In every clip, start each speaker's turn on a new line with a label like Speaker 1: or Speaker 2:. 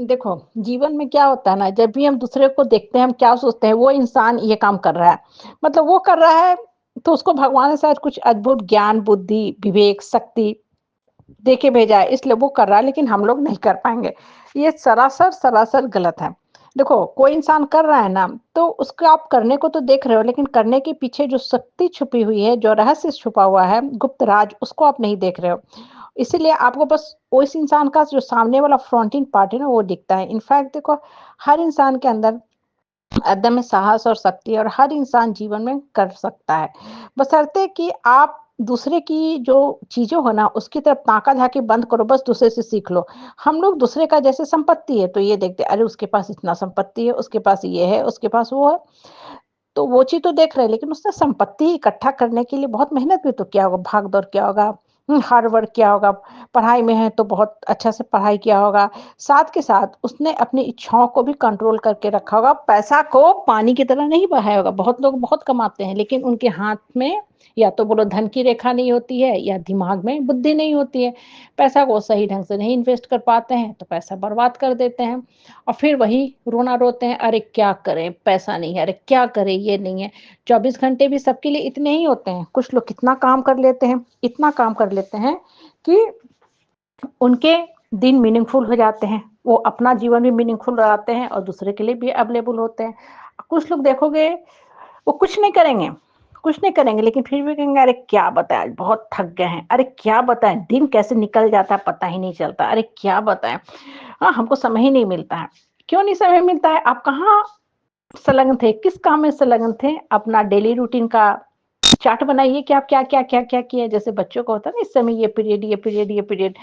Speaker 1: देखो, जीवन में क्या होता है ना, जब भी हम दूसरे को देखते हैं, हम क्या सोचते हैं, वो इंसान ये काम कर रहा है। मतलब वो कर रहा है, तो उसको भगवान ने शायद कुछ अद्भुत ज्ञान, बुद्धि, विवेक, शक्ति दे के भेजा है, इसलिए वो कर रहा है, लेकिन हम लोग नहीं कर पाएँगे। ये सरासर सरासर गलत है। देखो, कोई इंसान कर रहा है ना, तो उसको आप करने को तो देख रहे हो, लेकिन करने के पीछे जो शक्ति छुपी हुई है, जो रहस्य छुपा हुआ है, गुप्त राज, उसको आप नहीं देख रहे हो। इसीलिए आपको बस उस इंसान का जो सामने वाला फ्रंटिंग पार्ट है ना, वो दिखता है। इनफैक्ट देखो, हर इंसान के अंदर अदम्य साहस और शक्ति और हर इंसान जीवन में कर सकता है। बशर्ते कि आप दूसरे की जो चीज़ें हो ना, उसकी तरफ ताका-झाकी बंद करो, बस दूसरे से सीख लो। हम लोग दूसरे का जैसे संपत्ति है, तो ये देखते हैं, अरे उसके पास इतना संपत्ति है, उसके पास ये है, उसके पास वो है। तो वो चीज़ तो देख रहे हैं, लेकिन उसने संपत्ति इकट्ठा करने के लिए बहुत मेहनत भी तो किया होगा, भाग-दौड़ किया होगा, हार्ड वर्क किया होगा, पढ़ाई में है तो बहुत अच्छा से पढ़ाई किया होगा। साथ के साथ उसने अपनी इच्छाओं को भी कंट्रोल करके रखा होगा, पैसा को पानी की तरह नहीं बहाया होगा। बहुत लोग बहुत कमाते हैं, लेकिन उनके हाथ में या तो बोलो धन की रेखा नहीं होती है या दिमाग में बुद्धि नहीं होती है। पैसा को सही ढंग से नहीं इन्वेस्ट कर पाते हैं, तो पैसा बर्बाद कर देते हैं। और फिर वही रोना रोते हैं, अरे क्या करें, पैसा नहीं है, अरे क्या करें, ये नहीं है। 24 घंटे भी सबके लिए इतने ही होते हैं। कुछ लोग कितना काम कर लेते हैं, इतना काम कर लेते हैं कि उनके दिन मीनिंगफुल हो जाते हैं। वो अपना जीवन भी मीनिंगफुल बनाते हैं और दूसरे के लिए भी अवेलेबल होते हैं। कुछ लोग देखोगे, वो कुछ नहीं करेंगे, लेकिन फिर भी कहेंगे, अरे क्या बताएँ, आज बहुत थक गए हैं, अरे क्या बताएँ, दिन कैसे निकल जाता है पता ही नहीं चलता, अरे क्या बताएँ, हाँ, हमको समय ही नहीं मिलता है। क्यों नहीं समय मिलता है? आप कहाँ संलग्न थे? किस काम में संलग्न थे? अपना डेली रूटीन का चार्ट बनाइए कि आप क्या-क्या किए? जैसे बच्चों को होता है ना, इस समय ये पीरियड, ये पीरियड, ये पीरियड,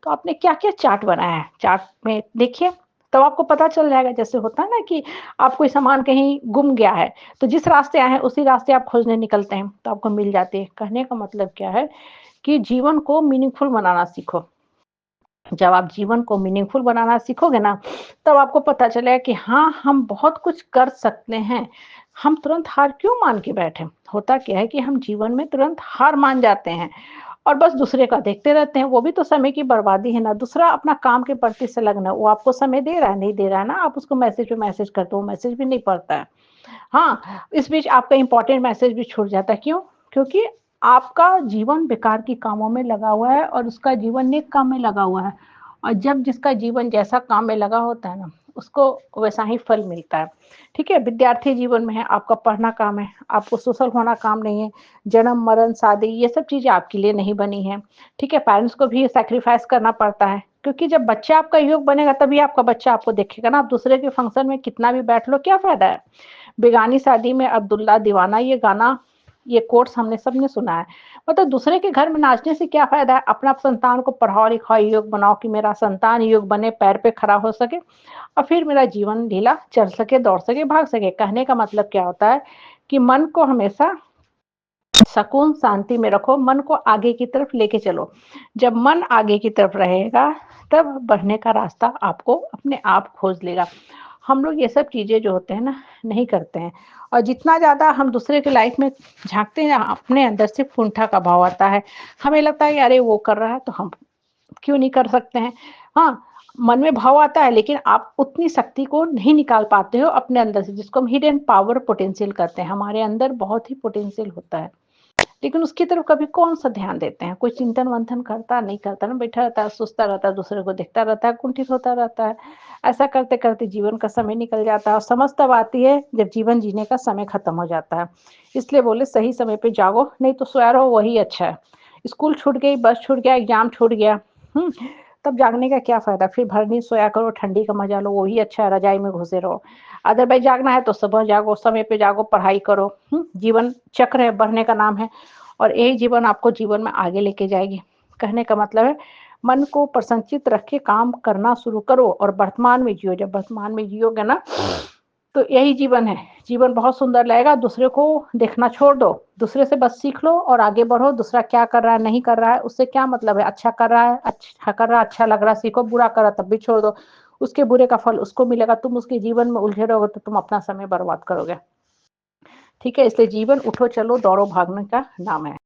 Speaker 1: तो आपने क्या-क्या चार्ट बनाया है? चार्ट में देखिए, तब आपको पता चल जाएगा। जैसे होता है ना कि आप कोई सामान कहीं गुम गया है, तो जिस रास्ते आए हैं, उसी रास्ते आप खोजने निकलते हैं, तो आपको मिल जाती है। कहने का मतलब क्या है कि जीवन को मीनिंगफुल बनाना सीखो। जब आप जीवन को मीनिंगफुल बनाना सीखोगे ना, तब आपको पता चलेगा कि हाँ, हम बहुत कुछ कर सकते हैं। हम तुरंत हार क्यों मान के बैठे? होता क्या है कि हम जीवन में तुरंत हार मान जाते हैं और बस दूसरे का देखते रहते हैं। वो भी तो समय की बर्बादी है ना। दूसरा अपना काम के प्रति संलग्न है, वो आपको समय दे रहा है, नहीं दे रहा है ना, आप उसको मैसेज पे मैसेज करते हो, वो मैसेज भी नहीं पढ़ता है। हाँ, इस बीच आपका इम्पोर्टेंट मैसेज भी छूट जाता है, क्यों? क्योंकि आपका जीवन बेकार की कामों में लगा हुआ है और उसका जीवन नेक काम में लगा हुआ है। और जब जिसका जीवन जैसा काम में लगा होता है ना, उसको वैसा ही फल मिलता है। ठीक है? विद्यार्थी जीवन में है, आपका पढ़ना काम है, आपको सोशल होना काम नहीं है। जन्म, मरण, शादी ये सब चीज़ें आपके लिए नहीं बनी हैं। ठीक है? पेरेंट्स को भी सैक्रिफाइस करना पड़ता है, क्योंकि जब बच्चा आपका योग बनेगा, तभी आपका बच्चा आपको देखेगा ना। आप दूसरे के फंक्शन में कितना भी बैठ लो, क्या फ़ायदा है? बेगानी शादी में अब्दुल्ला दीवाना, ये गाना, ये कोट्स हमने सबने सुना है। मतलब दूसरे के घर में नाचने से क्या फ़ायदा है? अपना संतान को पढ़ाओ लिखाओ, योग बनाओ कि मेरा संतान योग बने, पैर पे खड़ा हो सके और फिर मेरा जीवन लीला चल सके, दौड़ सके, भाग सके। कहने का मतलब क्या होता है कि मन को हमेशा सकून शांति में रखो, मन को आगे की तरफ लेके चलो। जब मन आगे की तरफ रहेगा, तब बढ़ने का रास्ता आपको अपने आप खोज लेगा। हम लोग ये सब चीज़ें जो होते हैं ना, नहीं करते हैं। और जितना ज़्यादा हम दूसरे की लाइफ में झाँकते हैं ना, अपने अंदर से कुंठा का भाव आता है। हमें लगता है कि अरे वो कर रहा है तो हम क्यों नहीं कर सकते हैं? हाँ, मन में भाव आता है, लेकिन आप उतनी शक्ति को नहीं निकाल पाते हो अपने अंदर से, जिसको हम हिडन पावर पोटेंशियल कहते हैं। हमारे अंदर बहुत ही पोटेंशियल होता है, लेकिन उसकी तरफ कभी कौन-सा ध्यान देते हैं? कोई चिंतन-मंथन करता नहीं करता ना, बैठा रहता है, सोचता रहता है, दूसरे को देखता रहता है, कुंठित होता रहता है। ऐसा करते-करते जीवन का समय निकल जाता है और समझ तब आती है जब जीवन जीने का समय खत्म हो जाता है। इसलिए बोले सही समय पे जागो, नहीं तो सोया रहो वही अच्छा है। स्कूल छूट गई, बस छूट गया, एग्ज़ाम छूट गया, हुँ? तब जागने का क्या फ़ायदा? फिर भर नींद सोया करो, ठंडी का मज़ा लो, वही अच्छा है, रज़ाई में घुसे रहो। अदरवाइज़ जागना है तो सुबह जागो, समय पे जागो, पढ़ाई करो, जीवन चक्र है, बढ़ने का नाम है। और यही जीवन आपको जीवन में आगे लेके जाएगी। कहने का मतलब है, मन को प्रसन्नचित्त रख के काम करना शुरू करो और वर्तमान में जियो। जब वर्तमान में जियोगे ना, तो यही जीवन है। जीवन बहुत सुंदर लगेगा, दूसरे को देखना छोड़ दो, दूसरे से बस सीख लो और आगे बढ़ो। दूसरा क्या कर रहा है, नहीं कर रहा है, उससे क्या मतलब है? अच्छा कर रहा है, अच्छा लग रहा है, सीखो, बुरा कर रहा है, तब भी छोड़ दो। उसके बुरे का फल उसको मिलेगा, तुम उसके जीवन में उलझे रहोगे तो तुम अपना समय बर्बाद करोगे। ठीक है? इसलिए जीवन उठो, चलो, दौड़ो, भागने का नाम है।